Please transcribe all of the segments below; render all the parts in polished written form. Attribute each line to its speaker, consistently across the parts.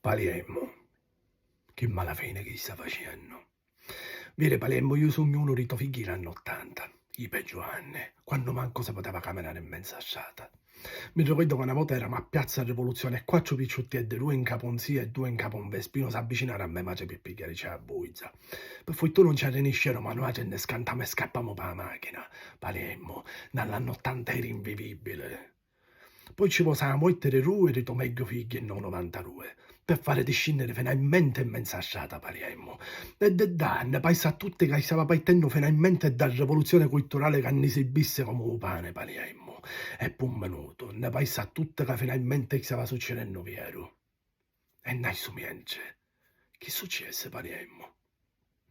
Speaker 1: Paliemmo, che malafine che sta facendo. Vede Palermo, io sogno uno rito figli l'anno 80, i peggio anni, quando manco si poteva camminare in mezza strada. Mi ricordo che una volta eravamo a Piazza Rivoluzione e quattro picciotti e due in capo un sì e due in capo un vespino si avvicinano a me ma c'è per pigliare c'è la buizza. Per fortuna non ci arreniscero ma noi ce ne scantammo e scappammo per la macchina. Palermo, dall'anno 80 era invivibile. Poi ci posiamo mettere giù e rito meglio figli e non 92 per fare discendere finalmente in mezza strada Palermo. E da anni pensa a tutti che stava partendo finalmente dalla rivoluzione culturale che ne si esibisse come un pane Palermo. E per un minuto ne pensa a tutti che finalmente stava succedendo vero. E non niente. Che successe Palermo?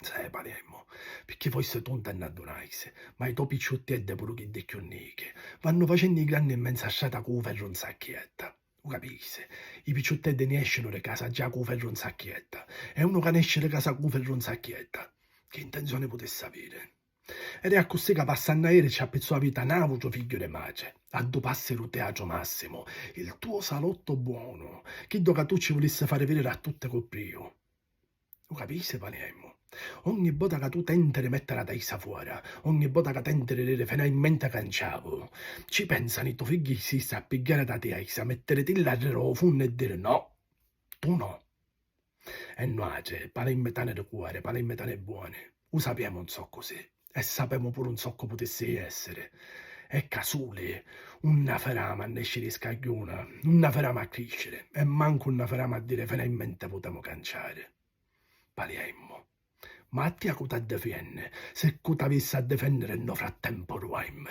Speaker 1: Sai Palermo, perché voi siete tonti e non adunate, ma i topi ciuttietti pure che di chiunniche vanno facendo i grandi in mezza strada con un ferro in sacchietta. Lo capisci? I picciotteddi ne escono da casa già con un ferro in sacchietta e uno che ne esce da casa con un ferro in sacchietta. Che intenzione potesse avere? Ed è così che passando aereo ci ha pezzo la vita navo, figlio di mace. A due passi il teatro massimo, il tuo salotto buono, che do che tu ci volessi fare vedere a tutte col brio. Lo capisci, Palermo? Ogni volta che tu tenti di mettere la testa fuori, ogni volta che tenti di dire finalmente canciavo, ci pensano i tuoi figli si sta a pigliare da te, a mettere te là al fondo e dire no, tu no. E noi, c'è, palermitane di cuore, palermitane buone, lo sappiamo un so così, e sappiamo pure un so che potessi essere. E casule, una ferama a nascere di scagliona, una ferama a crescere, e manco una ferama a dire finalmente potremo canciare. Palermo. Ma a te cosa ti difende se tu avessi a difendere nel frattempo Ruaim?